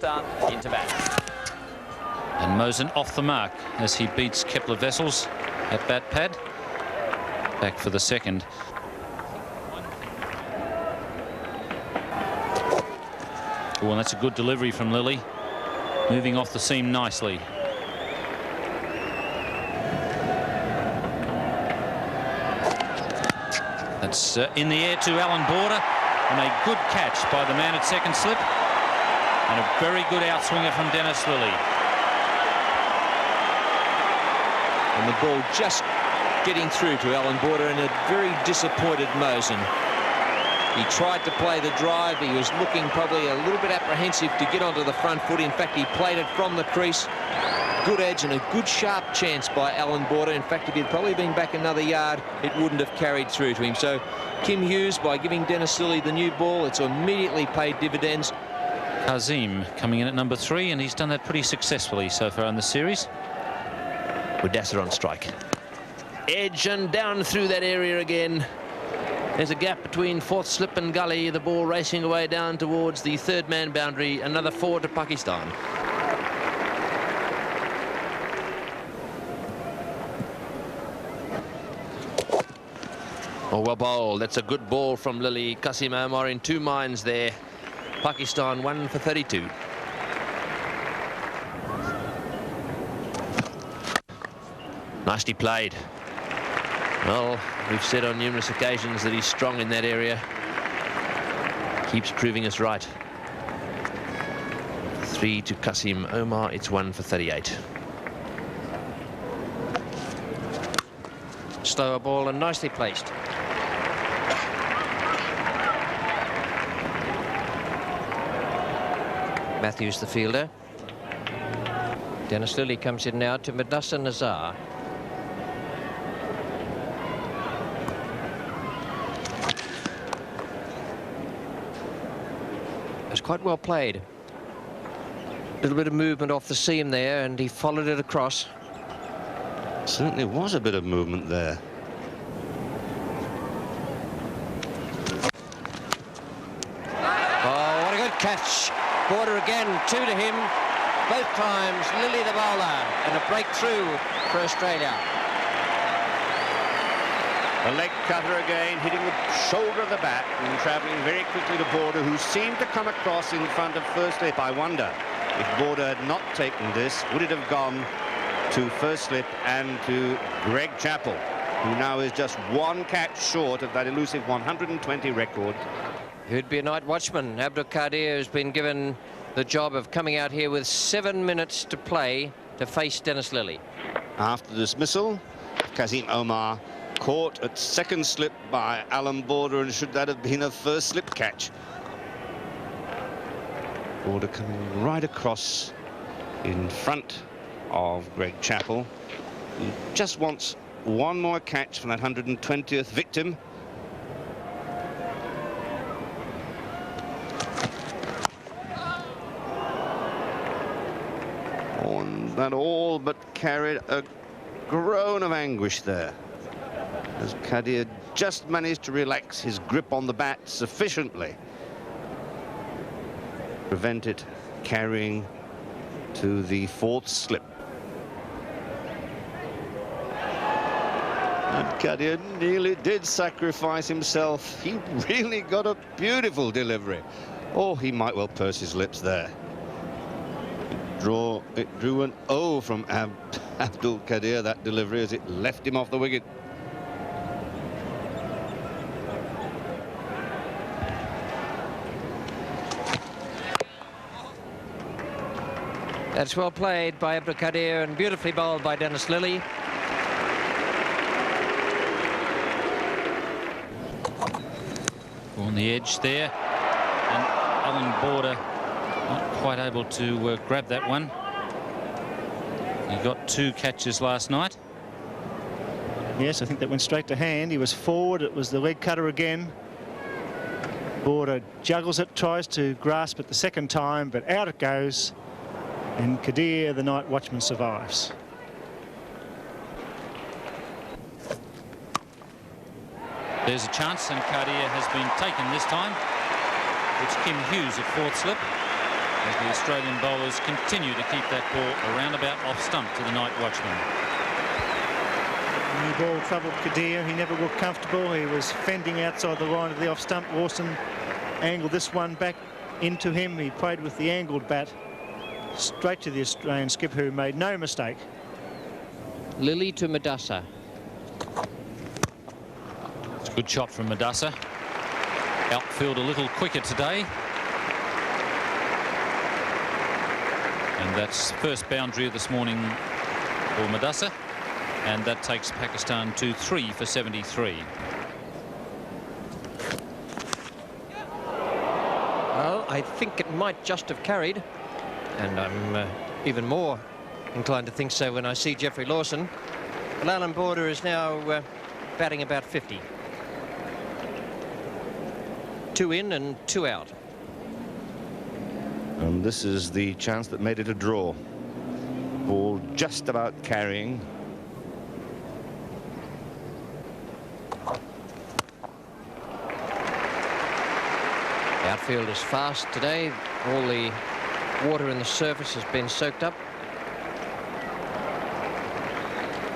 start into bat. And Mosen off the mark as he beats Kepler Vessels at bat pad. Back for the second. Oh, and that's a good delivery from Lillee. Moving off the seam nicely. That's in the air to Alan Border, and a good catch by the man at second slip, and a very good outswinger from Dennis Lillee. And the ball just getting through to Alan Border, and a very disappointed Mosen. He tried to play the drive. He was looking probably a little bit apprehensive to get onto the front foot. In fact, he played it from the crease. Good edge and a good sharp chance by Alan Border. In fact, if he'd probably been back another yard, it wouldn't have carried through to him. So Kim Hughes, by giving Dennis Lillee the new ball, it's immediately paid dividends. Kazim coming in at number 3, and he's done that pretty successfully so far in the series. Udasa on strike. Edge and down through that area again. There's a gap between fourth slip and gully. The ball racing away down towards the third man boundary. Another 4 to Pakistan. Oh, well bowled. That's a good ball from Lillee. Qasim Omar in 2 minds there. Pakistan 1 for 32. Nicely played. Well, we've said on numerous occasions that he's strong in that area. Keeps proving us right. 3 to Qasim Omar. It's 1 for 38. Slower ball and nicely placed. Matthews the fielder. Dennis Lillee comes in now to Mudassar Nazar. It's quite well played. A little bit of movement off the seam there, and he followed it across. Certainly was a bit of movement there. Oh, what a good catch. Border again, 2 to him. Both times, Lillee the bowler, and a breakthrough for Australia. A leg cutter again, hitting the shoulder of the bat and travelling very quickly to Border, who seemed to come across in front of first slip. I wonder if Border had not taken this, would it have gone to first slip and to Greg Chappell, who now is just 1 catch short of that elusive 120 record. Who'd be a night watchman. Abdul Qadir has been given the job of coming out here with 7 minutes to play to face Dennis Lillee. After the dismissal, Qasim Omar caught at second slip by Alan Border, and should that have been a first slip catch? Border coming right across in front of Greg Chappell, who just wants 1 more catch from that 120th victim. And that all but carried a groan of anguish there, as Qadir just managed to relax his grip on the bat sufficiently, prevent it carrying to the 4th slip. And Qadir nearly did sacrifice himself. He really got a beautiful delivery. Oh, he might well purse his lips there. It drew an O from Abdul Qadir, that delivery, as it left him off the wicket. That's well played by Abdul Qadir and beautifully bowled by Dennis Lillee. On the edge there, and Alan Border not quite able to grab that one. He got 2 catches last night. Yes, I think that went straight to hand. He was forward. It was the leg cutter again. Border juggles it, tries to grasp it the second time, but out it goes. And Qadir, the night watchman, survives. There's a chance, and Qadir has been taken this time. It's Kim Hughes at 4th slip. as the Australian bowlers continue to keep that ball around about off stump to the night watchman. The ball troubled Kadir. He never looked comfortable. He was fending outside the line of the off stump. Lawson angled this one back into him. He played with the angled bat straight to the Australian skipper, who made no mistake. Lillee to Madassa. It's a good shot from Madassa. Outfield a little quicker today. And that's first boundary of this morning for Madassa. And that takes Pakistan to 3 for 73. Well, I think it might just have carried. And I'm even more inclined to think so when I see Geoffrey Lawson. But Alan Border is now batting about 50. 2 in and 2 out. And this is the chance that made it a draw. Ball just about carrying. The outfield is fast today. All the water in the surface has been soaked up.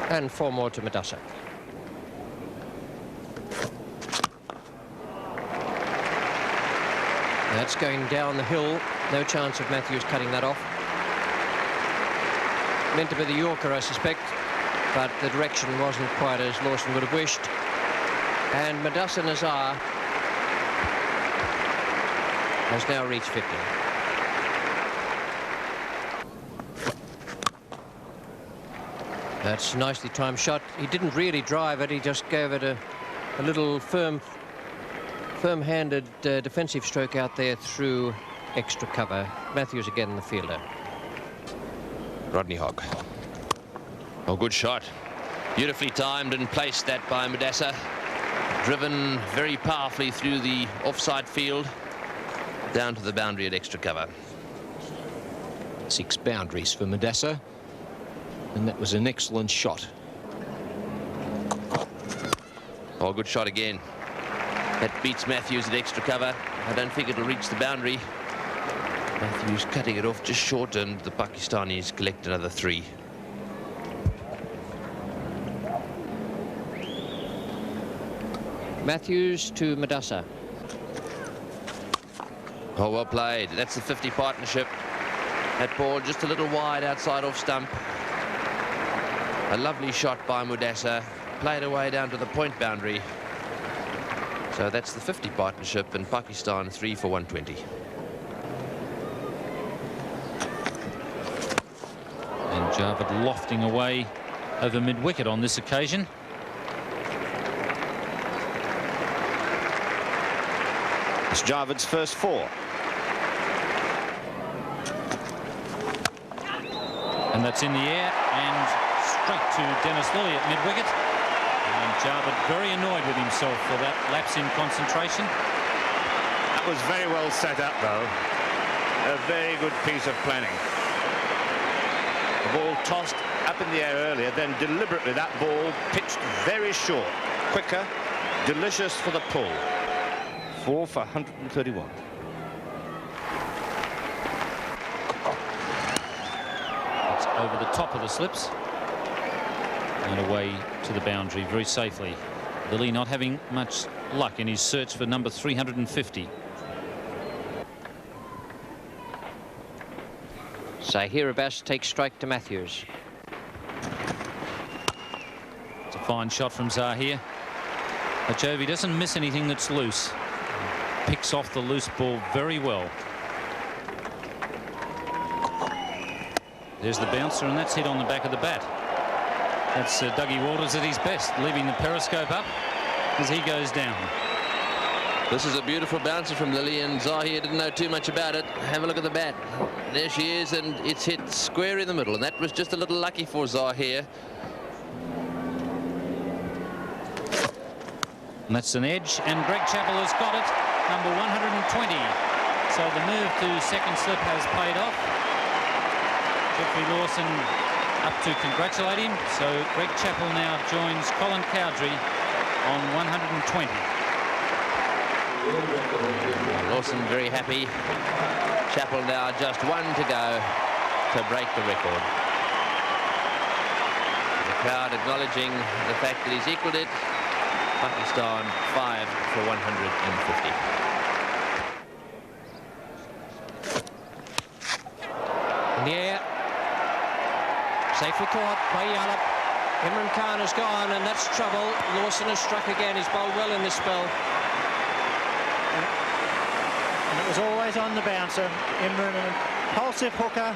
And 4 more to Madassa. That's going down the hill. No chance of Matthews cutting that off. Meant to be the Yorker, I suspect, but the direction wasn't quite as Lawson would have wished. And Madassa Nazar has now reached 50. That's a nicely timed shot. He didn't really drive it. He just gave it a little firm-handed defensive stroke out there through extra cover. Matthews again the fielder. Rodney Hogg. Oh, good shot. Beautifully timed and placed that by Madassa. Driven very powerfully through the offside field down to the boundary at extra cover. 6 boundaries for Madassa, and that was an excellent shot. Oh, good shot again. That beats Matthews at extra cover. I don't think it'll reach the boundary. Matthews cutting it off just short, and the Pakistanis collect another 3. Matthews to Madassa. Oh, well played. That's the 50 partnership. That ball just a little wide outside off stump. A lovely shot by Madassa. Played away down to the point boundary. So that's the 50 partnership, and Pakistan 3 for 120. And Javed lofting away over mid-wicket on this occasion. It's Javed's first 4. And that's in the air and straight to Dennis Lillee at mid-wicket. And Javed very annoyed with himself for that lapse in concentration. That was very well set up, though. A very good piece of planning. The ball tossed up in the air earlier, then deliberately that ball pitched very short. Quicker, delicious for the pull. 4 for 131. It's over the top of the slips and away to the boundary very safely. Lillee not having much luck in his search for number 350. Zahir Abbas takes strike to Matthews. It's a fine shot from Zahir. But Jovi doesn't miss anything that's loose. Picks off the loose ball very well. There's the bouncer, and that's hit on the back of the bat. That's Dougie Walters at his best, leaving the periscope up as he goes down. This is a beautiful bouncer from Lillee, and Zahir didn't know too much about it. Have a look at the bat. There she is, and it's hit square in the middle, and that was just a little lucky for Zahir. And that's an edge, and Greg Chappell has got it, number 120. So the move to second slip has paid off. Geoffrey Lawson up to congratulate him. So Greg Chappell now joins Colin Cowdrey on 120. Lawson very happy. Chappell now just one to go to break the record. The crowd acknowledging the fact that he's equaled it. Pakistan 5 for 150. In the air. Safely caught by Yallop. Imran Khan has gone, and that's trouble. Lawson has struck again. He's bowled well in this spell. And it was always on the bouncer. Imran, an impulsive hooker.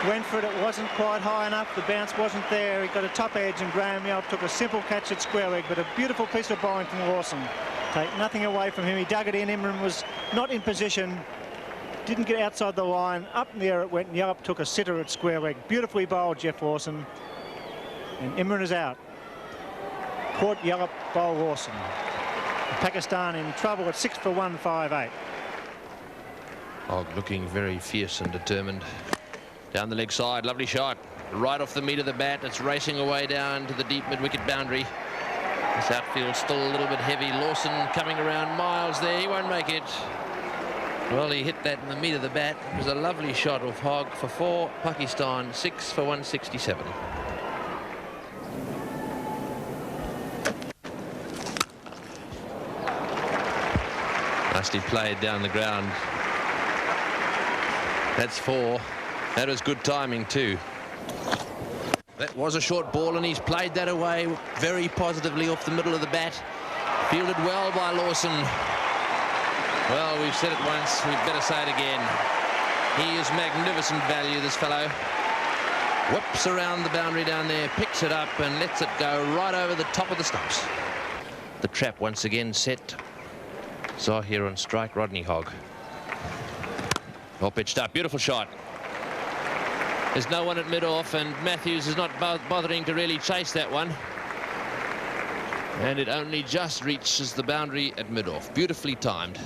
Went for it. It wasn't quite high enough. The bounce wasn't there. He got a top edge, and Graham Yallop took a simple catch at square leg, but a beautiful piece of bowling from Lawson. Take nothing away from him. He dug it in. Imran was not in position. Didn't get outside the line. Up in the air it went, and Yallop took a sitter at square leg. Beautifully bowled, Jeff Lawson. And Imran is out. Port Yallop bowl Lawson. Pakistan in trouble at 6 for 158. Hogg looking very fierce and determined. Down the leg side, lovely shot. Right off the meat of the bat. It's racing away down to the deep mid-wicket boundary. This outfield still a little bit heavy. Lawson coming around miles there. He won't make it. Well, he hit that in the meat of the bat. It was a lovely shot of Hogg for 4. Pakistan 6 for 167. Nicely played down the ground. That's 4. That was good timing too. That was a short ball, and he's played that away very positively off the middle of the bat. Fielded well by Lawson. Well, we've said it once, we'd better say it again. He is magnificent value, this fellow. Whips around the boundary down there, picks it up and lets it go right over the top of the stumps. The trap once again set. Zahir on strike, Rodney Hogg. All pitched up, beautiful shot. There's no one at mid-off, and Matthews is not bothering to really chase that one. And it only just reaches the boundary at mid-off. Beautifully timed.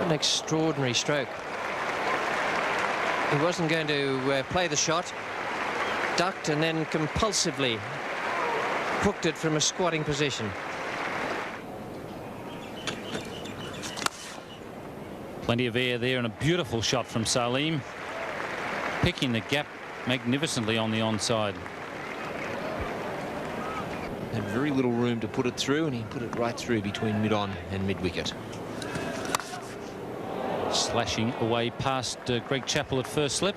An extraordinary stroke. He wasn't going to play the shot. Ducked and then compulsively hooked it from a squatting position. Plenty of air there, and a beautiful shot from Salim. Picking the gap magnificently on the onside. Had very little room to put it through, and he put it right through between mid-on and mid-wicket. Slashing away past Greg Chappell at first slip.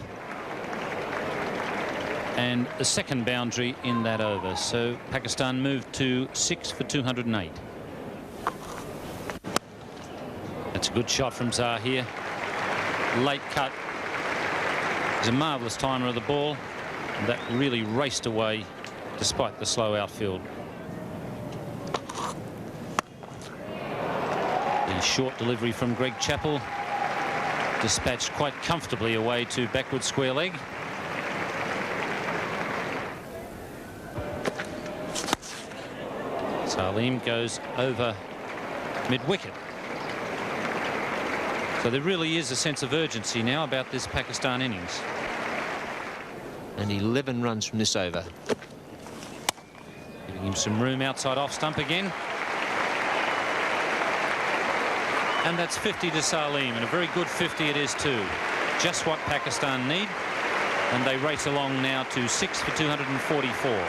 And the second boundary in that over. So Pakistan moved to 6 for 208. That's a good shot from Zahir. Late cut. He's a marvellous timer of the ball. And that really raced away despite the slow outfield. The short delivery from Greg Chappell dispatched quite comfortably away to backward square leg. Salim goes over mid-wicket. So there really is a sense of urgency now about this Pakistan innings. And 11 runs from this over. Giving him some room outside off stump again. And that's 50 to Salim, and a very good 50 it is too. Just what Pakistan need. And they race along now to 6 for 244.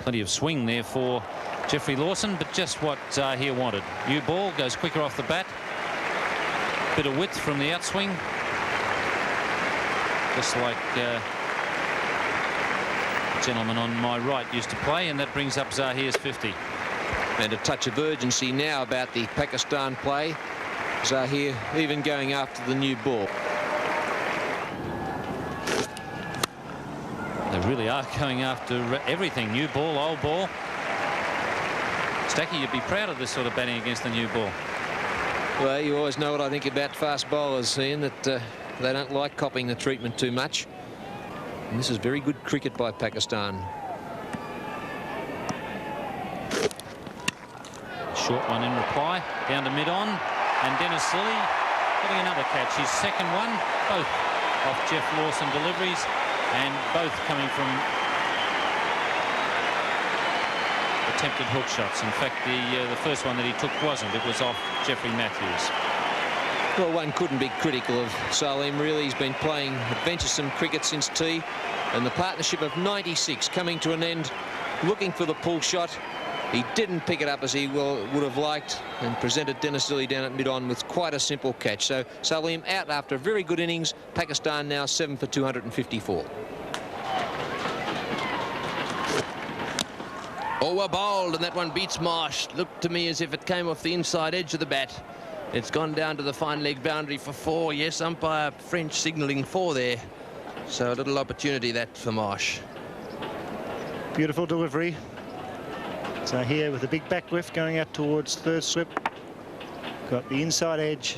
Plenty of swing there for Jeffrey Lawson, but just what Zahir wanted. New ball, goes quicker off the bat. Bit of width from the outswing. Just like the gentleman on my right used to play, and that brings up Zahir's 50. And a touch of urgency now about the Pakistan play. Zahir even going after the new ball. They really are going after everything. New ball, old ball. Stacky, you'd be proud of this sort of batting against the new ball. Well, you always know what I think about fast bowlers, Ian, that they don't like copying the treatment too much. And this is very good cricket by Pakistan. Short one in reply, down to mid-on. And Dennis Lillee getting another catch. His second one, both off Jeff Lawson deliveries, and both coming from the attempted hook shots. In fact, the first one that he took wasn't. It was off Jeffrey Matthews. Well, one couldn't be critical of Salim, really. He's been playing adventuresome cricket since tea, and the partnership of 96 coming to an end, looking for the pull shot. He didn't pick it up as he would have liked, and presented Dennis Lillee down at mid-on with quite a simple catch. So Salim out after a very good innings. Pakistan now 7 for 254. Oh, bowled, and that one beats Marsh. Looked to me as if it came off the inside edge of the bat. It's gone down to the fine leg boundary for 4. Yes, umpire French signalling 4 there. So a little opportunity that for Marsh. Beautiful delivery. So here with a big back lift going out towards third slip. Got the inside edge.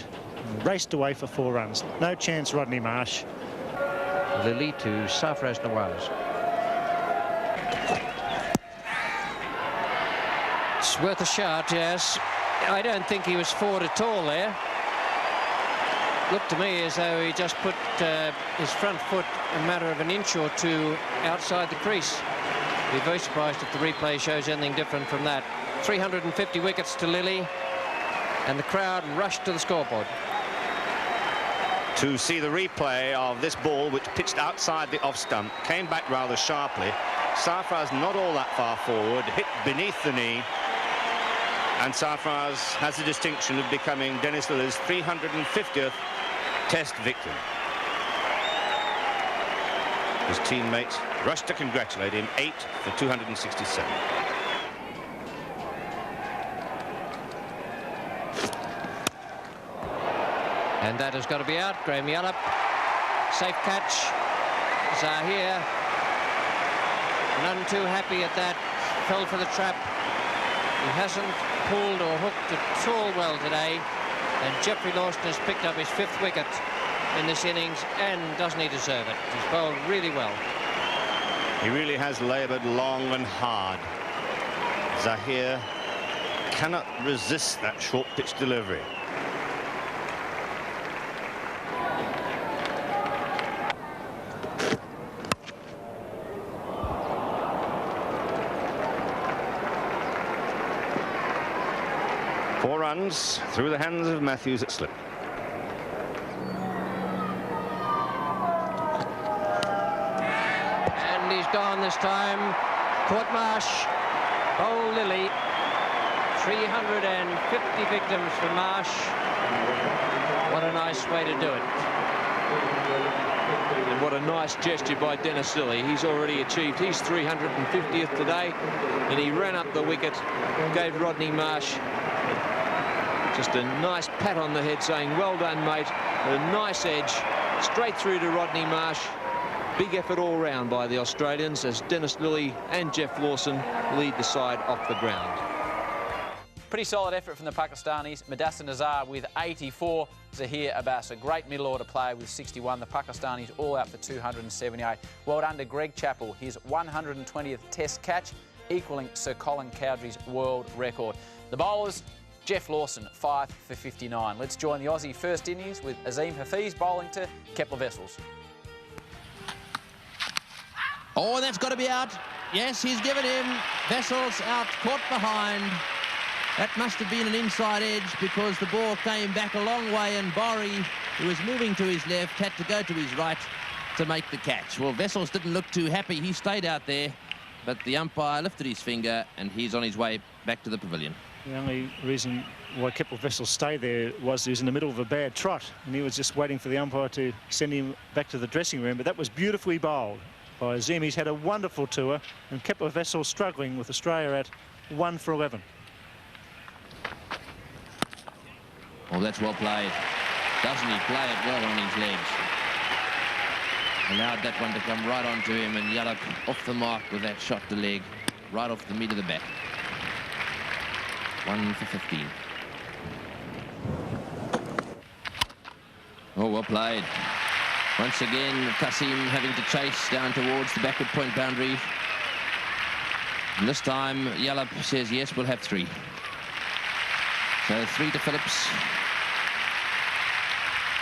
Raced away for 4 runs. No chance, Rodney Marsh. Lillee to Sarfraz Nawaz. It's worth a shot, yes. I don't think he was forward at all there. Looked to me as though he just put his front foot a matter of an inch or 2 outside the crease. Be very surprised if the replay shows anything different from that. 350 wickets to Lillee, and the crowd rushed to the scoreboard. To see the replay of this ball, which pitched outside the off stump, came back rather sharply. Sarfraz not all that far forward, hit beneath the knee, and Sarfraz has the distinction of becoming Dennis Lillee's 350th Test victim. His teammates rushed to congratulate him. 8 for 267. And that has got to be out. Graham Yallop. Safe catch. Zahir. None too happy at that. Fell for the trap. He hasn't pulled or hooked at all well today. And Jeffrey Lawson has picked up his 5th wicket in this innings, and doesn't he deserve it? He's bowled really well. He really has laboured long and hard. Zahir cannot resist that short pitch delivery. Four runs through the hands of Matthews at slip. And he's gone this time. Caught Marsh. Bowl Lillee. 350 victims for Marsh. What a nice way to do it. And what a nice gesture by Dennis Lillee. He's already achieved his 350th today, and he ran up the wicket, gave Rodney Marsh just a nice pat on the head, saying, well done, mate. A nice edge straight through to Rodney Marsh. Big effort all round by the Australians as Dennis Lillee and Jeff Lawson lead the side off the ground. Pretty solid effort from the Pakistanis. Madasser Nazar with 84. Zahir Abbas, a great middle order player with 61. The Pakistanis all out for 278. Well done to Greg Chappell, his 120th Test catch, equaling Sir Colin Cowdrey's world record. The bowlers, Jeff Lawson, 5 for 59. Let's join the Aussie first innings with Azim Hafiz bowling to Kepler Wessels. Oh, that's got to be out. Yes, he's given him. Wessels out, caught behind. That must have been an inside edge because the ball came back a long way, and Borry, who was moving to his left, had to go to his right to make the catch. Well, Wessels didn't look too happy. He stayed out there, but the umpire lifted his finger, and he's on his way back to the pavilion. The only reason why Keppel Wessels stayed there was he was in the middle of a bad trot, and he was just waiting for the umpire to send him back to the dressing room. But that was beautifully bowled by Azim. He's had a wonderful tour, and Keppel Wessels struggling with Australia at 1 for 11. Oh, that's well played. Doesn't he play it well on his legs? Allowed that one to come right onto him, and Yallop off the mark with that shot to leg, right off the mid of the bat. 1 for 15. Oh, well played. Once again, Kasim having to chase down towards the backward point boundary. And this time, Yallop says, yes, we'll have 3. So 3 to Phillips.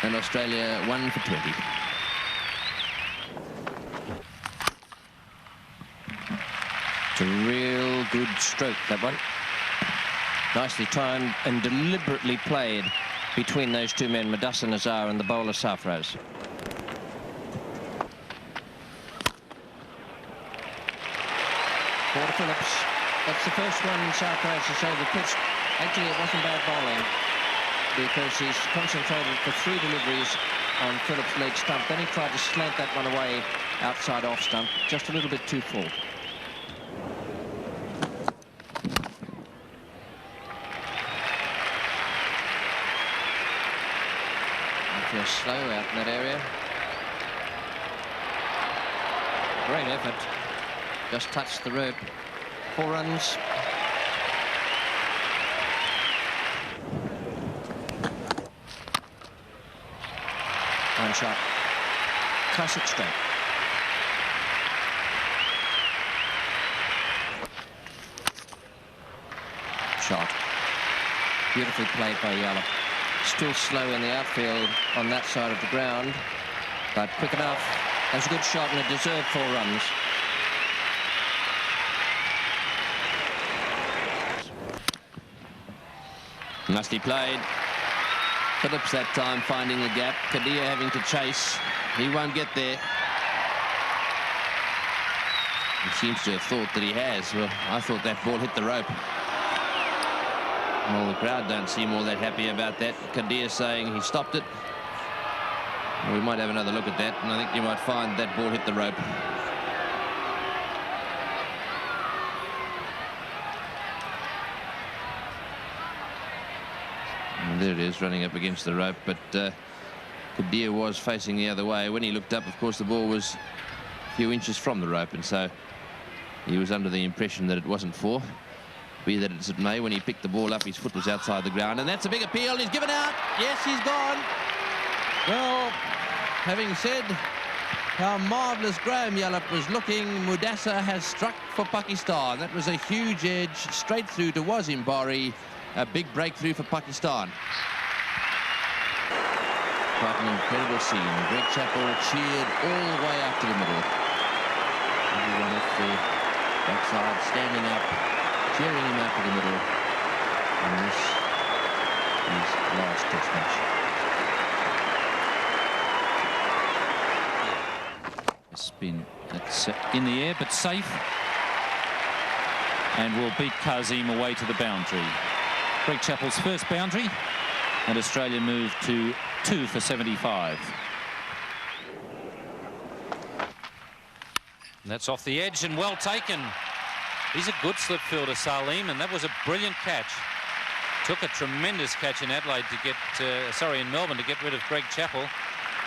And Australia 1 for 20. It's a real good stroke, that one. Nicely timed and deliberately played between those two men, Madassa Nazar and the bowler Sarfraz. Porter Phillips. That's the first one Sarfraz has overpitched. Actually, it wasn't bad bowling because he's concentrated for 3 deliveries on Phillips' leg stump. Then he tried to slant that one away outside off stump, just a little bit too full. Just slow out in that area. Great effort. Just touched the rope. 4 runs. One shot. Classic stroke. Shot. Beautifully played by Yallop. Still slow in the outfield on that side of the ground, but quick enough. That's a good shot and it deserved 4 runs. Musty played. Phillips that time finding the gap. Kadir having to chase. He won't get there. He seems to have thought that he has. Well, I thought that ball hit the rope. Well, the crowd don't seem all that happy about that. Kadir saying he stopped it. We might have another look at that, and I think you might find that ball hit the rope. And there it is, running up against the rope, but Kadir was facing the other way. When he looked up, of course, the ball was a few inches from the rope, and so he was under the impression that it wasn't 4. Be that as it may, when he picked the ball up, his foot was outside the ground, and that's a big appeal. He's given out. Yes, he's gone. Well, having said how marvellous Graham Yallop was looking, Mudassa has struck for Pakistan. That was a huge edge straight through to Wasim Bari. A big breakthrough for Pakistan. Quite an incredible scene. Greg Chappell cheered all the way up to the middle. Everyone off the backside standing up, cheering him out to the middle. And this is last test match. A spin that's in the air but safe, and will beat Kazim away to the boundary. Greg Chappell's first boundary, and Australia moved to 2 for 75. And that's off the edge and well taken. He's a good slip fielder, Salim, and that was a brilliant catch. Took a tremendous catch in Adelaide to get, in Melbourne to get rid of Greg Chappell,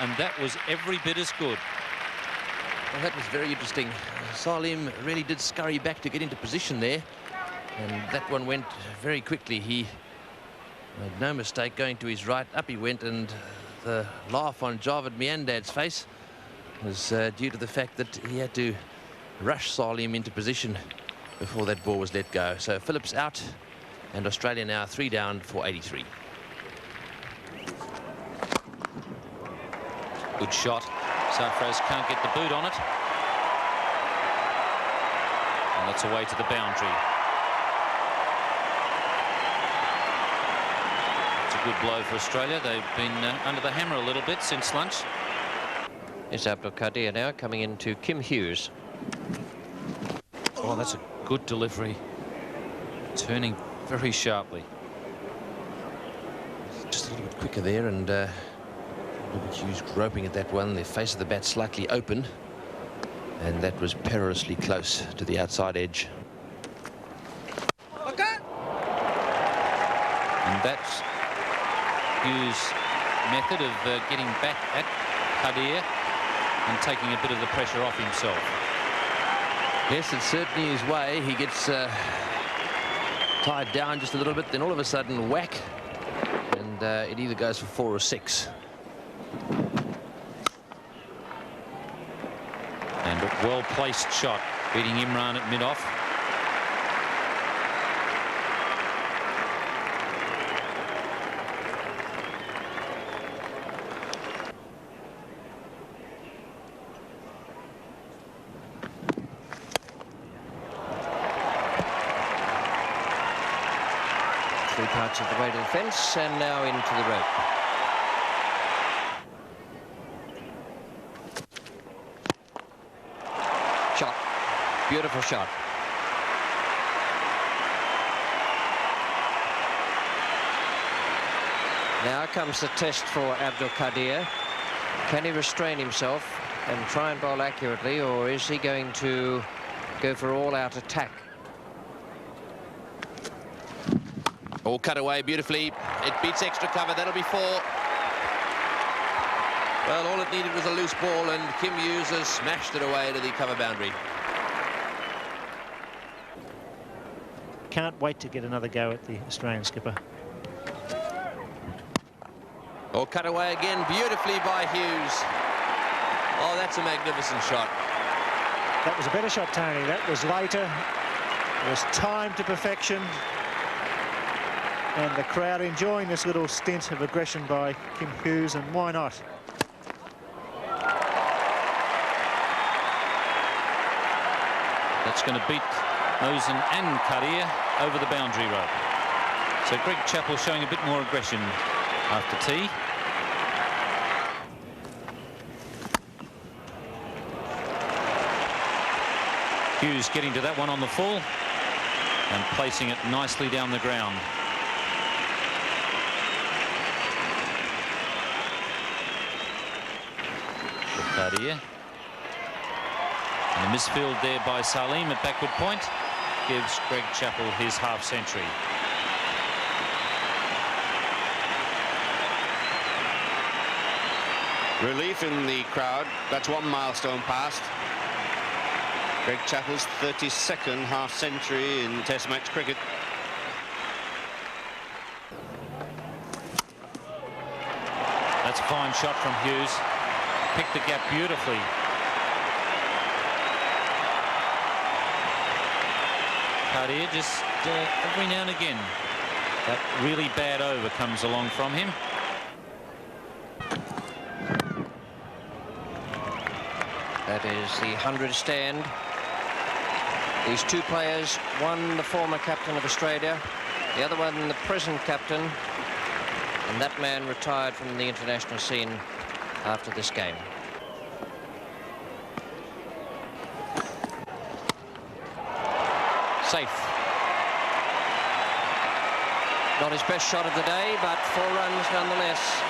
and that was every bit as good. Well, that was very interesting. Salim really did scurry back to get into position there, and that one went very quickly. He made no mistake going to his right. Up he went, and the laugh on Javed Miandad's face was due to the fact that he had to rush Salim into position before that ball was let go. So Phillips out, and Australia now 3 down for 83. Good shot. Sarfraz can't get the boot on it. And that's away to the boundary. It's a good blow for Australia. They've been under the hammer a little bit since lunch. It's Abdul Qadir now coming into Kim Hughes. Oh, that's a good delivery. Turning very sharply. Just a little bit quicker there, and Hughes groping at that one. The face of the bat slightly open, and that was perilously close to the outside edge. And that's Hughes' method of getting back at Qadir and taking a bit of the pressure off himself. Yes, it's certainly his way. He gets tied down just a little bit, then all of a sudden whack, and it either goes for 4 or 6. And a well-placed shot, beating Imran at mid-off. yards of the way to the fence, and now into the rope. Shot. Beautiful shot. Now comes the test for Abdul Qadir. Can he restrain himself and try and bowl accurately, or is he going to go for all-out attack? All cut away beautifully. It beats extra cover. That'll be 4. Well, all it needed was a loose ball, and Kim Hughes has smashed it away to the cover boundary. Can't wait to get another go at the Australian skipper. All cut away again beautifully by Hughes. Oh, that's a magnificent shot. That was a better shot, Tony. That was later. It was timed to perfection. And the crowd enjoying this little stint of aggression by Kim Hughes, and why not? That's going to beat Mosen and Qadir over the boundary rope. So Greg Chappell showing a bit more aggression after tea. Hughes getting to that one on the full and placing it nicely down the ground. Qadir. And the misfield there by Salim at backward point gives Greg Chappell his half-century. Relief in the crowd. That's one milestone passed. Greg Chappell's 32nd half-century in Test match cricket. That's a fine shot from Hughes. Picked the gap beautifully. Qadir just every now and again that really bad over comes along from him. That is the 100 stand. These two players, one the former captain of Australia, the other one the present captain, and that man retired from the international scene after this game. Safe. Not his best shot of the day, but 4 runs nonetheless.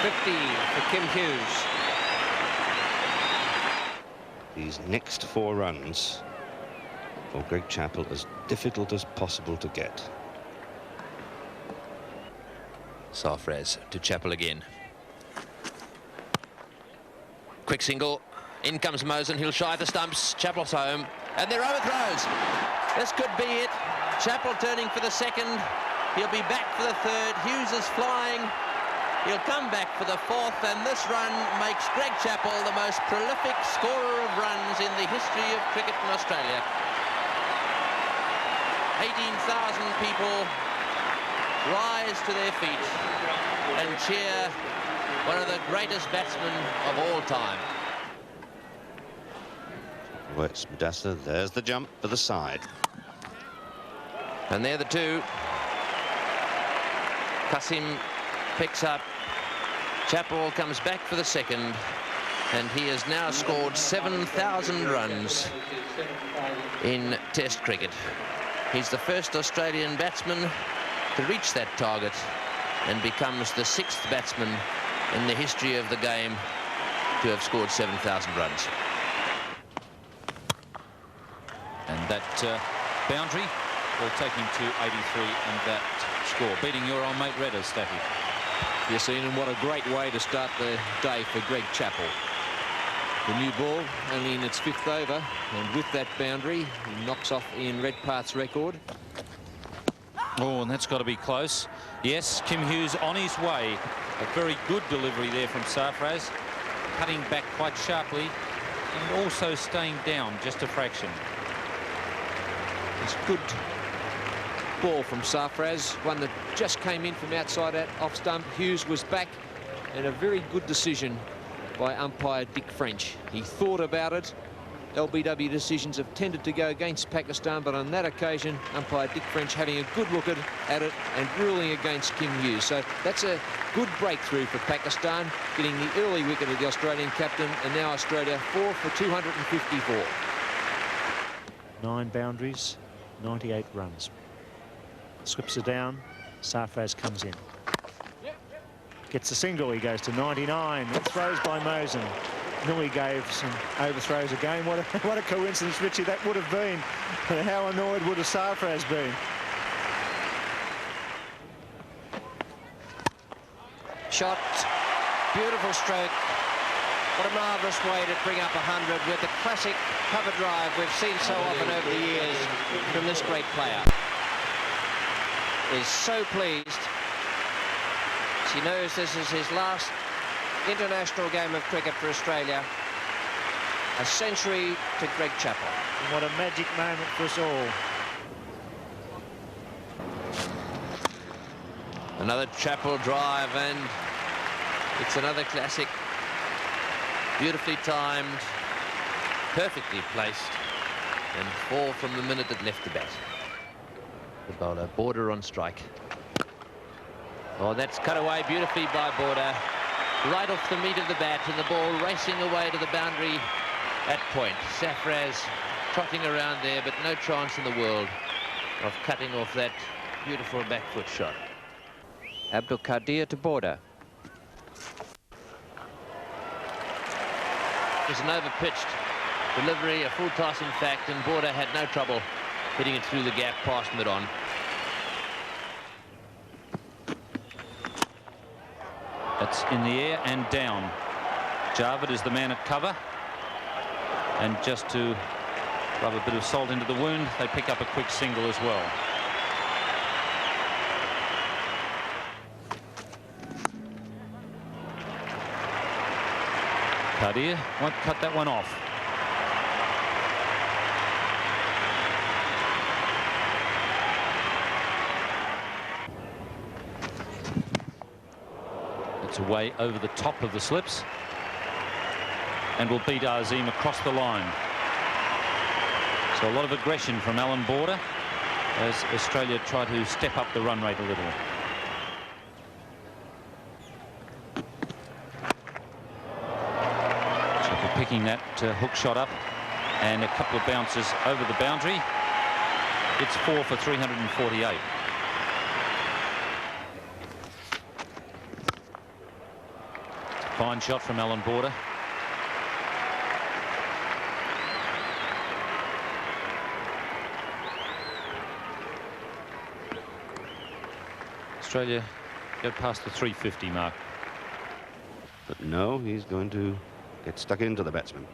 50 for Kim Hughes. These next 4 runs for Greg Chappell as difficult as possible to get. Sarfraz to Chappell again. Quick single. In comes Mosen. He'll shy the stumps. Chappell's home. And they're overthrows. This could be it. Chappell turning for the second. He'll be back for the third. Hughes is flying. He'll come back for the fourth, and this run makes Greg Chappell the most prolific scorer of runs in the history of cricket in Australia. 18,000 people rise to their feet and cheer one of the greatest batsmen of all time. Works Madassa. There's the jump for the side. And they're the two. Kasim picks up. Chappell comes back for the second, and he has now scored 7,000 runs in Test cricket. He's the first Australian batsman to reach that target and becomes the 6th batsman in the history of the game to have scored 7,000 runs. And that boundary will take him to 83 and that score, beating your old mate Redder, Staffy. Yes, Ian, and what a great way to start the day for Greg Chappell. The new ball only in its 5th over, and with that boundary, he knocks off Ian Redpath's record. Oh, and that's got to be close. Yes, Kim Hughes on his way. A very good delivery there from Sarfraz, cutting back quite sharply and also staying down just a fraction. It's good ball from Sarfraz, one that just came in from outside that off stump. Hughes was back, and a very good decision by umpire Dick French. He thought about it LBW decisions have tended to go against Pakistan, but on that occasion, umpire Dick French having a good look at it and ruling against Kim Hughes. So that's a good breakthrough for Pakistan, getting the early wicket of the Australian captain, and now Australia 4 for 254. 9 boundaries, 98 runs. Slips are down, Sarfraz comes in. Gets a single, he goes to 99. Throws by Mosen. Lillee gave some overthrows again. What a coincidence, Richie, that would have been. How annoyed would have Sarfraz been? Shot, beautiful stroke. What a marvellous way to bring up 100 with the classic cover drive we've seen so often over the years from this great player. Is so pleased. She knows this is his last international game of cricket for Australia. A century to Greg Chappell. And what a magic moment for us all. Another Chappell drive, and it's another classic. Beautifully timed, perfectly placed, and 4 from the minute it left the bat. The bowler, Border on strike. Oh, that's cut away beautifully by Border. Right off the meat of the bat, and the ball racing away to the boundary at point. Sarfraz trotting around there, but no chance in the world of cutting off that beautiful back foot shot. Abdul Qadir to Border. It was an over-pitched delivery, a full toss in fact, and Border had no trouble hitting it through the gap past mid-on. That's in the air and down. Javed is the man at cover. And just to rub a bit of salt into the wound, they pick up a quick single as well. Qadir won't cut that one off. It's away over the top of the slips and will beat Azim across the line. So a lot of aggression from Alan Border as Australia try to step up the run rate a little. Chappell picking that hook shot up and a couple of bounces over the boundary. It's 4 for 348. Fine shot from Alan Border. Australia go past the 350 mark. But no, he's going to get stuck into the batsman.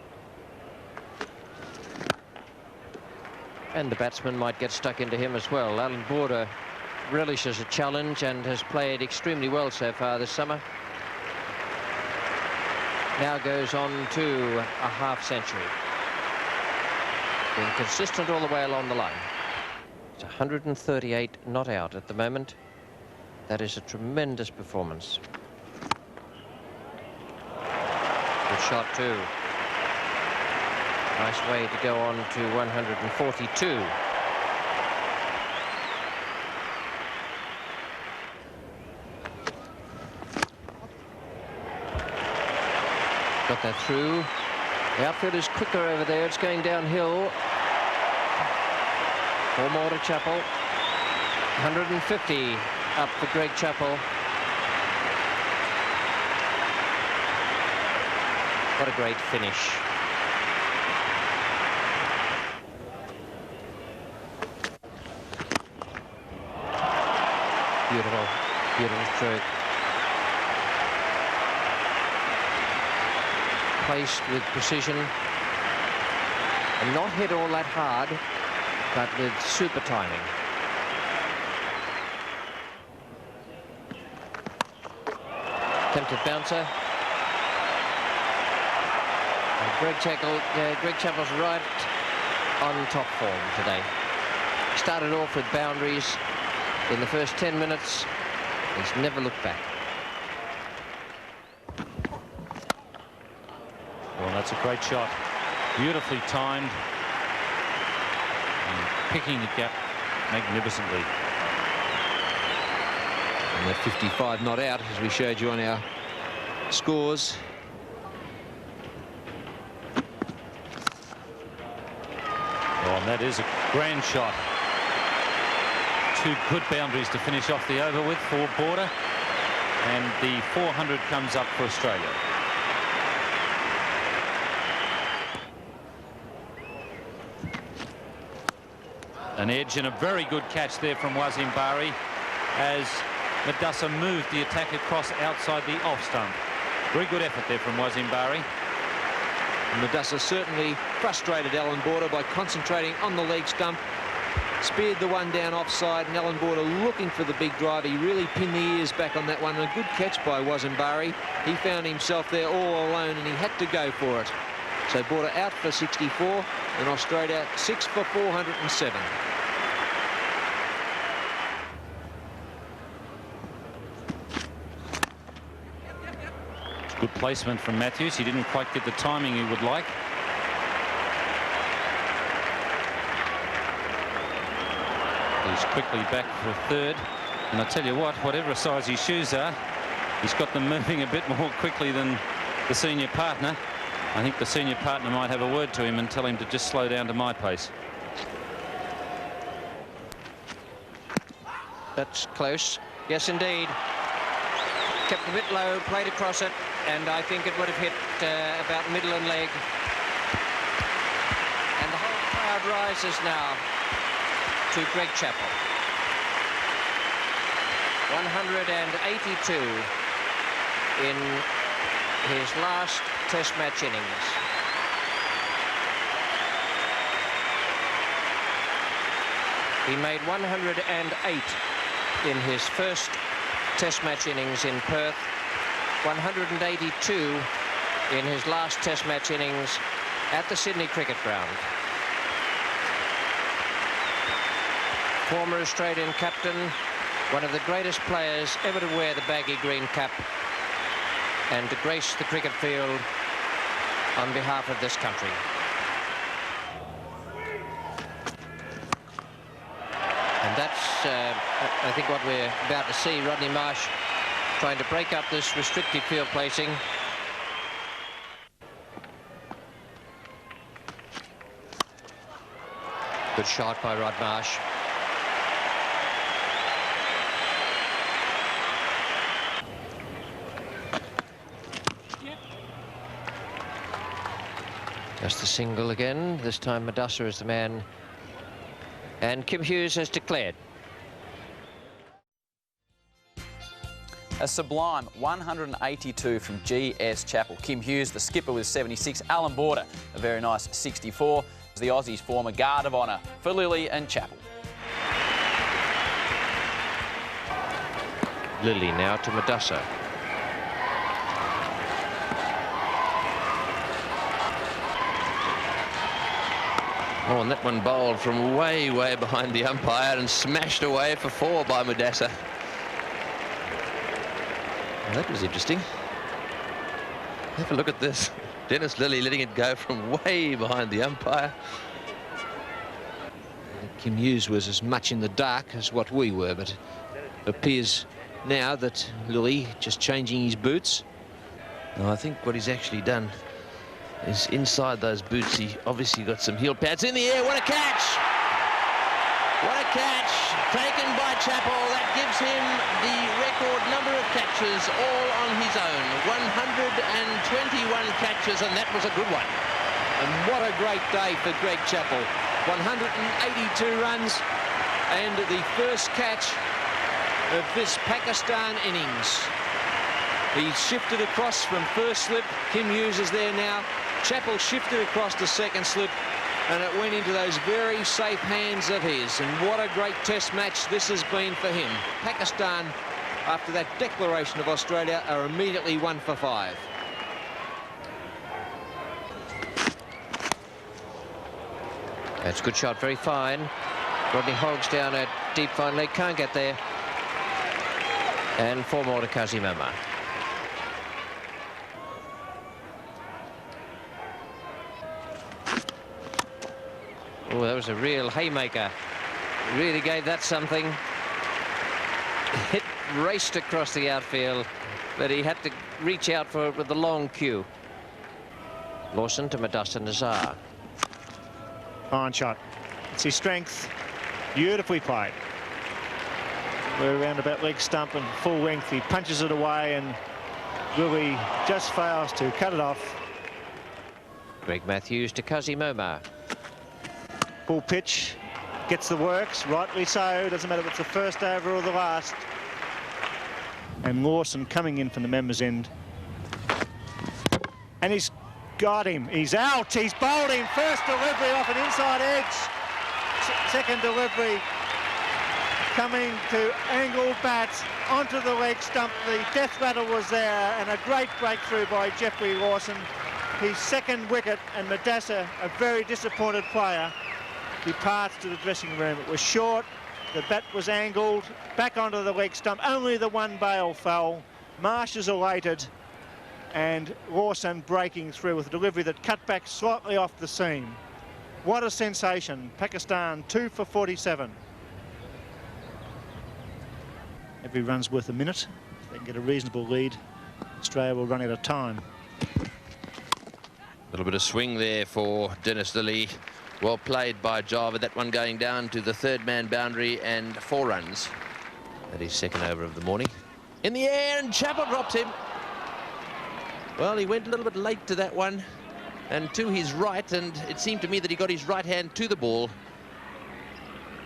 And the batsman might get stuck into him as well. Alan Border relishes a challenge and has played extremely well so far this summer. Now goes on to a half-century. Being consistent all the way along the line. It's 138 not out at the moment. That is a tremendous performance. Good shot too. Nice way to go on to 142. Got that through. The outfield is quicker over there. It's going downhill. 4 more to Chappell. 150 up for Greg Chappell. What a great finish. Beautiful, beautiful stroke. Placed with precision and not hit all that hard, but with super timing. Attempted bouncer. And Greg Chappell's right on top form today. Started off with boundaries in the first 10 minutes. He's never looked back. Well, that's a great shot. Beautifully timed. And picking the gap magnificently. And the 55 not out, as we showed you on our scores. Oh, and that is a grand shot. Two good boundaries to finish off the over with for Border. And the 400 comes up for Australia. An edge and a very good catch there from Wasim Bari as Madassa moved the attack across outside the off stump. Very good effort there from Wasim Bari. Madassa certainly frustrated Alan Border by concentrating on the leg stump. Speared the one down offside, and Alan Border looking for the big drive. He really pinned the ears back on that one. A good catch by Wasim Bari. He found himself there all alone, and he had to go for it. So Border out for 64, and Australia 6 for 407. Good placement from Matthews. He didn't quite get the timing he would like. He's quickly back for a third. And I tell you what, whatever size his shoes are, he's got them moving a bit more quickly than the senior partner. I think the senior partner might have a word to him and tell him to just slow down to my pace. That's close. Yes, indeed. Kept a bit low, played across it, and I think it would have hit about middle and leg. And the whole crowd rises now to Greg Chappell. 182 in his last Test match innings. He made 108 in his first Test match innings in Perth, 182 in his last Test match innings at the Sydney Cricket Ground. Former Australian captain, one of the greatest players ever to wear the baggy green cap and to grace the cricket field on behalf of this country. And that's, I think, what we're about to see. Rodney Marsh trying to break up this restricted field placing. Good shot by Rod Marsh. Just the single again. This time Madassa is the man. And Kim Hughes has declared. A sublime 182 from G.S. Chappell. Kim Hughes, the skipper, with 76. Alan Border, a very nice 64. The Aussies form a guard of honour for Lillee and Chappell. Lillee now to Madassa. Oh, and that one bowled from way, way behind the umpire and smashed away for 4 by Madassa. Well, that was interesting. Have a look at this. Dennis Lillee letting it go from way behind the umpire. Kim Hughes was as much in the dark as what we were, but it appears now that Lillee just changing his boots. No, I think what he's actually done is inside those boots, he obviously got some heel pads in the air. What a catch! What a catch taken by Chappell. That gives him the record number of catches all on his own. 121 catches, and that was a good one. And what a great day for Greg Chappell. 182 runs and the first catch of this Pakistan innings. He shifted across from first slip. Kim Hughes is there now. Chappell shifted across to second slip, and it went into those very safe hands of his. And what a great Test match this has been for him. Pakistan, after that declaration of Australia, are immediately 1 for 5. That's a good shot, very fine. Rodney hogs down a deep fine leg, can't get there. And 4 more to Kazimama. Oh, that was a real haymaker. Really gave that something. Hit raced across the outfield, but he had to reach out for it with the long cue. Lawson to Madassa Nazar. Fine shot. It's his strength. Beautifully played. We're around about leg stump and full length. He punches it away and Lillee just fails to cut it off. Greg Matthews to Kazi Momar. Full pitch. Gets the works, rightly so. Doesn't matter if it's the first over or the last. And Lawson coming in from the members' end. And he's got him. He's out. He's bowled him. First delivery off an inside edge. Second delivery coming to angle bats onto the leg stump. The death rattle was there, and a great breakthrough by Jeffrey Lawson. His second wicket, and Madassa, a very disappointed player, departs to the dressing room. It was short, the bat was angled, back onto the leg stump. Only the one bail fell. Marsh is elated, and Lawson breaking through with a delivery that cut back slightly off the seam. What a sensation. Pakistan 2 for 47. Every run's worth a minute. If they can get a reasonable lead, Australia will run out of time. A little bit of swing there for Dennis Lillee. Well played by Java. That one going down to the third man boundary and 4 runs. That is second over of the morning. In the air, and Chappell drops him. Well, he went a little bit late to that one and to his right, and it seemed to me that he got his right hand to the ball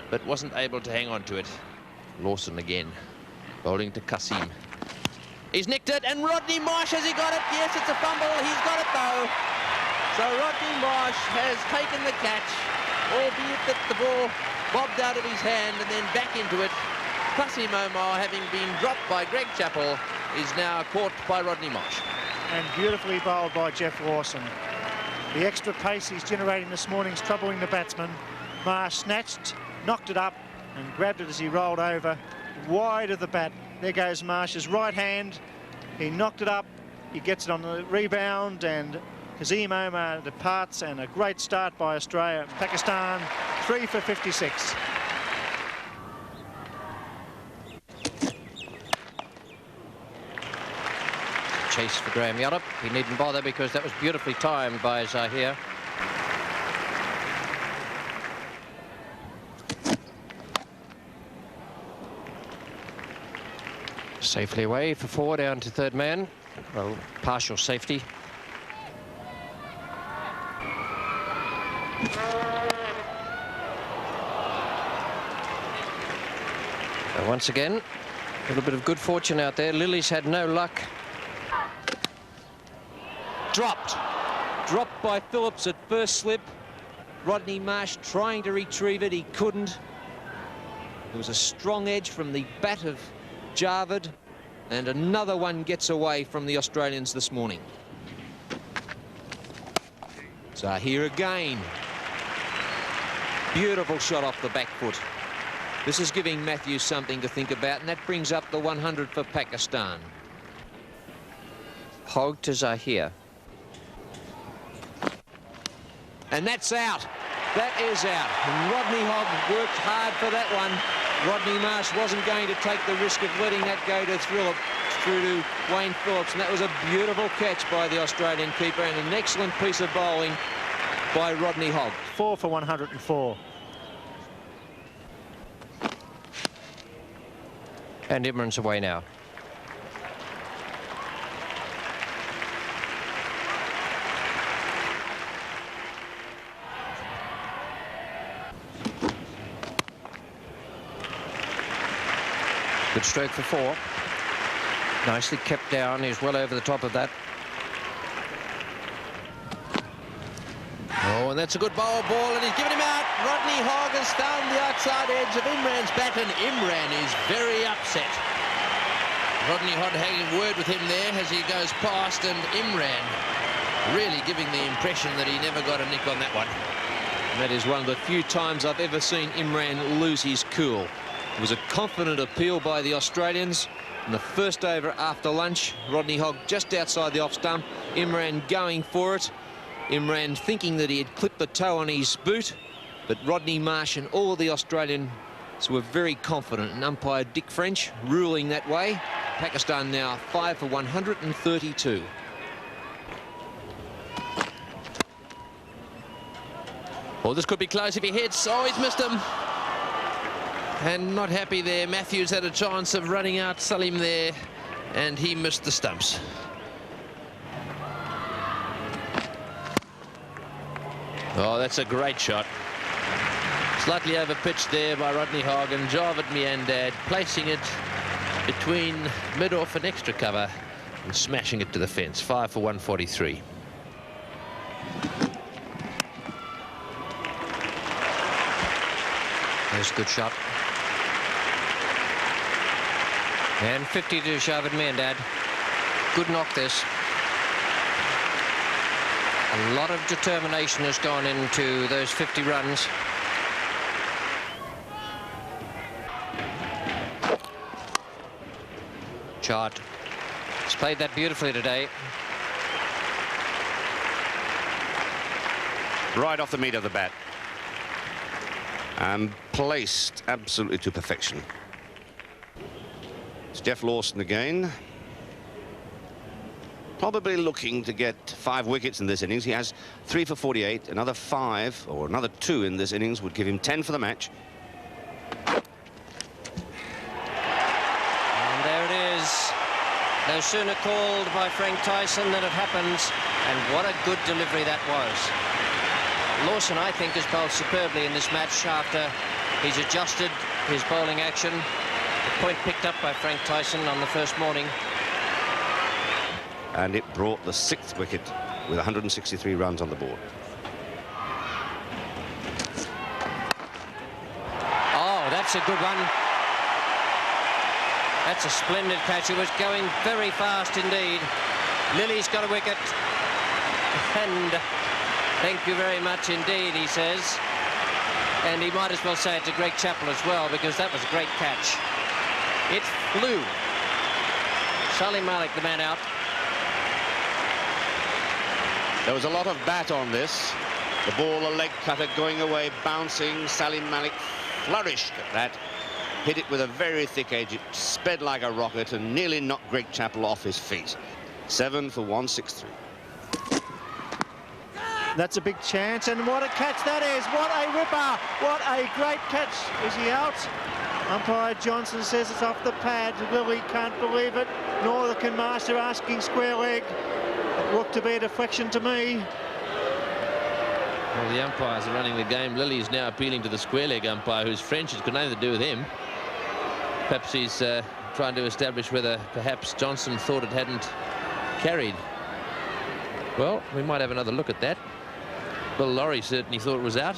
but wasn't able to hang on to it. Lawson again, bowling to Kasim. He's nicked it, and Rodney Marsh, has he got it? Yes, it's a fumble. He's got it though. So Rodney Marsh has taken the catch, albeit that the ball bobbed out of his hand and then back into it. Kasim Omar, having been dropped by Greg Chappell, is now caught by Rodney Marsh. And beautifully bowled by Jeff Lawson. The extra pace he's generating this morning's troubling the batsman. Marsh snatched, knocked it up, and grabbed it as he rolled over, wide of the bat. There goes Marsh's right hand. He knocked it up. He gets it on the rebound, and Kasim Omar departs, and a great start by Australia. Pakistan 3 for 56. Chase for Graham Yullop. He needn't bother because that was beautifully timed by Zahir. Safely away for 4 down to third man. Well, partial safety. So once again, a little bit of good fortune out there. Lillee's had no luck. Dropped by Phillips at first slip. Rodney Marsh trying to retrieve it. He couldn't. There was a strong edge from the bat of Javed, and another one gets away from the Australians this morning. Zahir again. Beautiful shot off the back foot. This is giving Matthews something to think about, and that brings up the 100 for Pakistan. Hogg to Zahir. And that's out. That is out. And Rodney Hogg worked hard for that one. Rodney Marsh wasn't going to take the risk of letting that go to through to Wayne Phillips, and that was a beautiful catch by the Australian keeper and an excellent piece of bowling by Rodney Hogg. 4 for 104. And Imran's away now. Good stroke for 4. Nicely kept down. He's well over the top of that. Oh, and that's a good ball, and he's given him out. Rodney Hogg has found the outside edge of Imran's bat, and Imran is very upset. Rodney Hogg having a word with him there as he goes past, and Imran really giving the impression that he never got a nick on that one. And that is one of the few times I've ever seen Imran lose his cool. It was a confident appeal by the Australians. In the first over after lunch, Rodney Hogg just outside the off stump, Imran going for it. Imran thinking that he had clipped the toe on his boot, But Rodney Marsh and all the Australians were very confident, and umpire Dick French ruling that way. Pakistan now 5 for 132. Oh, this could be close if he hits. Oh, he's missed him. And not happy there. Matthews had a chance of running out Salim there, and he missed the stumps. Oh, that's a great shot. Slightly over-pitched there by Rodney Hogg, and Javed Miandad placing it between mid-off and extra cover and smashing it to the fence. 5 for 143. There's a good shot. And 50 to Javed Miandad. Good knock this. A lot of determination has gone into those 50 runs. Chart. He's played that beautifully today. Right off the meat of the bat. And placed absolutely to perfection. It's Jeff Lawson again. Probably looking to get 5 wickets in this innings. He has 3 for 48. Another 5 or another 2 in this innings would give him 10 for the match. And there it is. No sooner called by Frank Tyson than it happens. And what a good delivery that was. Lawson, I think, has bowled superbly in this match after he's adjusted his bowling action. The point picked up by Frank Tyson on the first morning. And it brought the 6th wicket with 163 runs on the board. Oh, that's a good one. That's a splendid catch. It was going very fast indeed. Lillee's got a wicket. And thank you very much indeed, he says. And he might as well say it to Greg Chappell as well, because that was a great catch. It flew. Salim Malik, the man out. There was a lot of bat on this. The ball, a leg cutter going away, bouncing. Salim Malik flourished at that. Hit it with a very thick edge. It sped like a rocket and nearly knocked Greg Chappell off his feet. 7 for 163. That's a big chance, and what a catch that is. What a ripper. What a great catch. Is he out? Umpire Johnson says it's off the pad. Lillee can't believe it, nor can Marsh. They're asking square leg. It looked to be a deflection to me. Well, the umpires are running the game. Lillee's now appealing to the square leg umpire, whose French has got nothing to do with him. Perhaps he's trying to establish whether perhaps Johnson thought it hadn't carried. Well, we might have another look at that. Bill Laurie certainly thought it was out.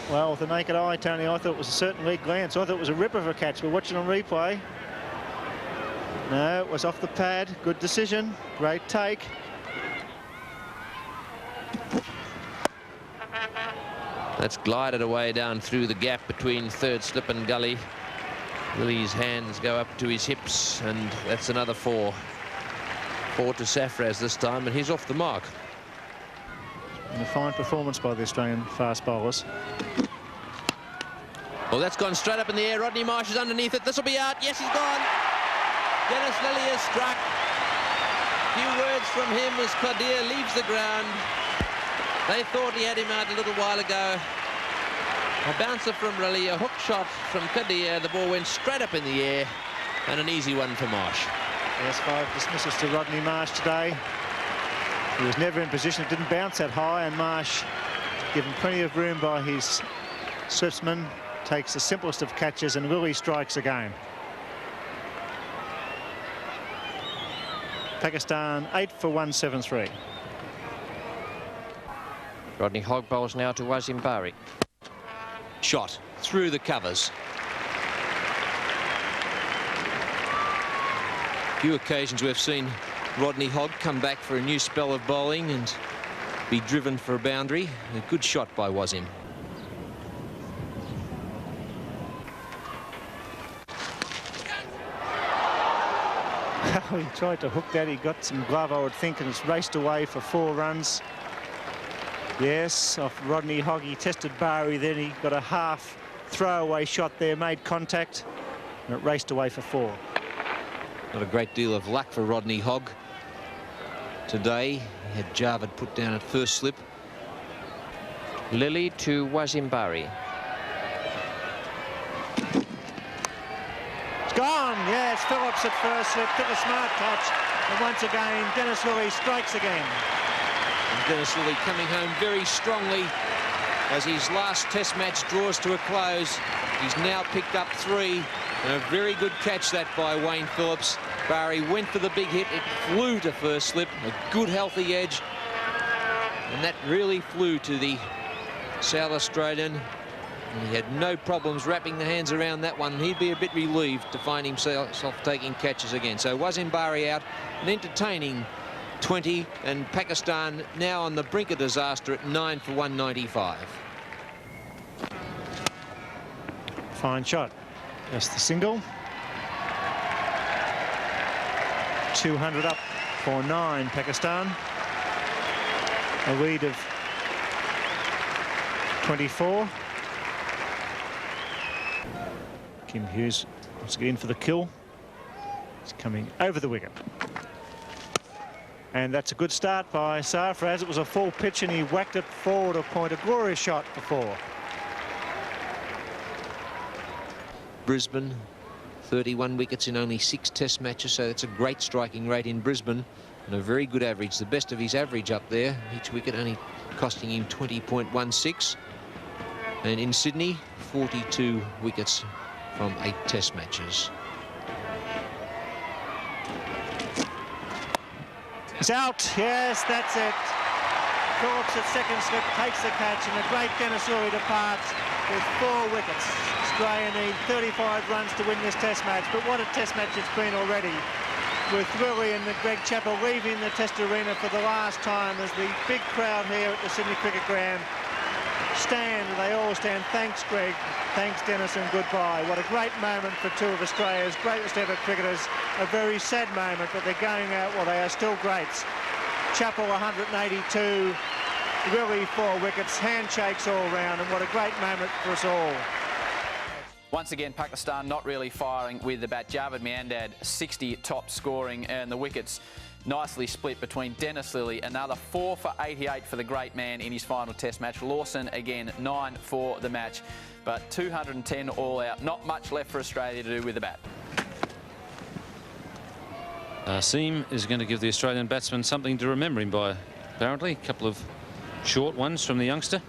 Well, with the naked eye, Tony, I thought it was a certain leg glance. I thought it was a ripper of a catch. We're watching on replay. No, it was off the pad. Good decision. Great take. That's glided away down through the gap between third slip and gully. Lillee's hands go up to his hips, and that's another 4. 4 to Safraz this time, and he's off the mark. And a fine performance by the Australian fast bowlers. Well, that's gone straight up in the air. Rodney Marsh is underneath it. This will be out. Yes, he's gone. Dennis Lillee is struck. Few words from him as Qadir leaves the ground. They thought he had him out a little while ago. A bouncer from Lillee, a hook shot from Qadir. The ball went straight up in the air, and an easy one for Marsh. Yes, 5 dismisses to Rodney Marsh today. He was never in position. It didn't bounce that high, and Marsh, given plenty of room by his swiftsman, takes the simplest of catches, and Lillee strikes again. Pakistan 8 for 173. Rodney Hogg bowls now to Wasim Bari. Shot through the covers. Few occasions we've seen Rodney Hogg come back for a new spell of bowling and be driven for a boundary. A good shot by Wasim. He tried to hook that. He got some glove, I would think, and it's raced away for 4 runs. Yes, off Rodney Hogg, he tested Barry, then he got a half throwaway shot there, made contact, and it raced away for 4. Not a great deal of luck for Rodney Hogg today. He had Jarvid put down at first slip. Lillee to Wazimbari. It's gone, yes, Phillips at first slip, took a smart touch, and once again, Dennis Lillee strikes again. And Dennis Lillee coming home very strongly as his last test match draws to a close. He's now picked up 3, and a very good catch that by Wayne Phillips. Barry went for the big hit, it flew to first slip, a good healthy edge, and that really flew to the South Australian. And he had no problems wrapping the hands around that one. He'd be a bit relieved to find himself taking catches again. So Wazimbari out, an entertaining 20, and Pakistan now on the brink of disaster at 9 for 195. Fine shot. That's the single. 200 up for 9, Pakistan. A lead of 24. Kim Hughes wants to get in for the kill. He's coming over the wicket. And that's a good start by Sarfraz. It was a full pitch and he whacked it forward a point. A glorious shot for 4. Brisbane, 31 wickets in only 6 test matches, so that's a great striking rate in Brisbane and a very good average, the best of his average up there, each wicket only costing him 20.16. And in Sydney, 42 wickets from 8 test matches. It's out. Yes, that's it. Phillips at second slip takes the catch, and a great Dennis Lillee departs with 4 wickets. Australia need 35 runs to win this test match, but what a test match it's been already, with Lillee and Greg Chappell leaving the test arena for the last time as the big crowd here at the Sydney Cricket Ground stand. They all stand. Thanks, Greg. Thanks, Dennis, and goodbye. What a great moment for 2 of Australia's greatest ever cricketers. A very sad moment, but they're going out. Well, they are still greats. Chappell 182, Lillee 4 wickets, handshakes all round, and what a great moment for us all. Once again, Pakistan not really firing with the bat. Javed Miandad 60 top scoring, and the wickets nicely split between Dennis Lillee, another 4 for 88 for the great man in his final test match. Lawson again 9 for the match, but 210 all out. Not much left for Australia to do with the bat. Seam is going to give the Australian batsman something to remember him by, apparently. A couple of short ones from the youngster.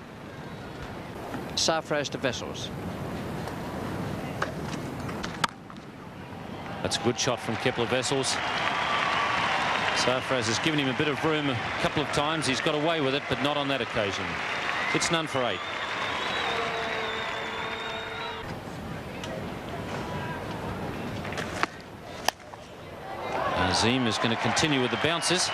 Sarfraz to Vessels. That's a good shot from Kepler Vessels. Sarfraz has given him a bit of room a couple of times. He's got away with it, but not on that occasion. It's none for 8. Azim is going to continue with the bounces.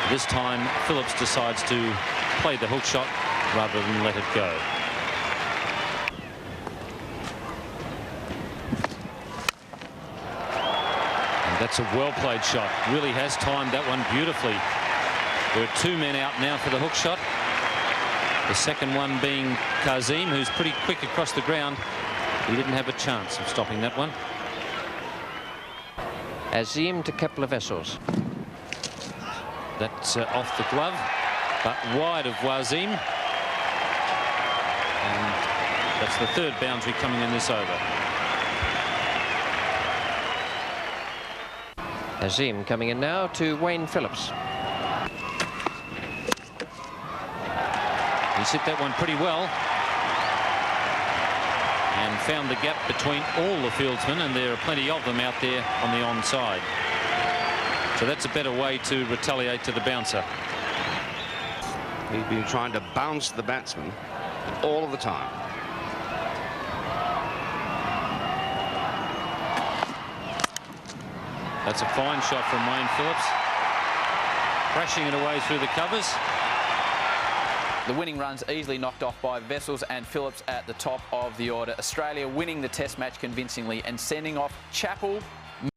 This time Phillips decides to play the hook shot rather than let it go. And that's a well-played shot. Really has timed that one beautifully. There are 2 men out now for the hook shot. The second one being Kazim, who's pretty quick across the ground. He didn't have a chance of stopping that one. Azim to Kepler Vessels. That's off the glove, but wide of Wazim. And that's the 3rd boundary coming in this over. Azim coming in now to Wayne Phillips. He's hit that one pretty well and found the gap between all the fieldsmen, and there are plenty of them out there on the onside. So that's a better way to retaliate to the bouncer. He's been trying to bounce the batsman all of the time. That's a fine shot from Wayne Phillips. Crashing it away through the covers. The winning runs easily knocked off by Vessels and Phillips at the top of the order. Australia winning the test match convincingly and sending off Chappell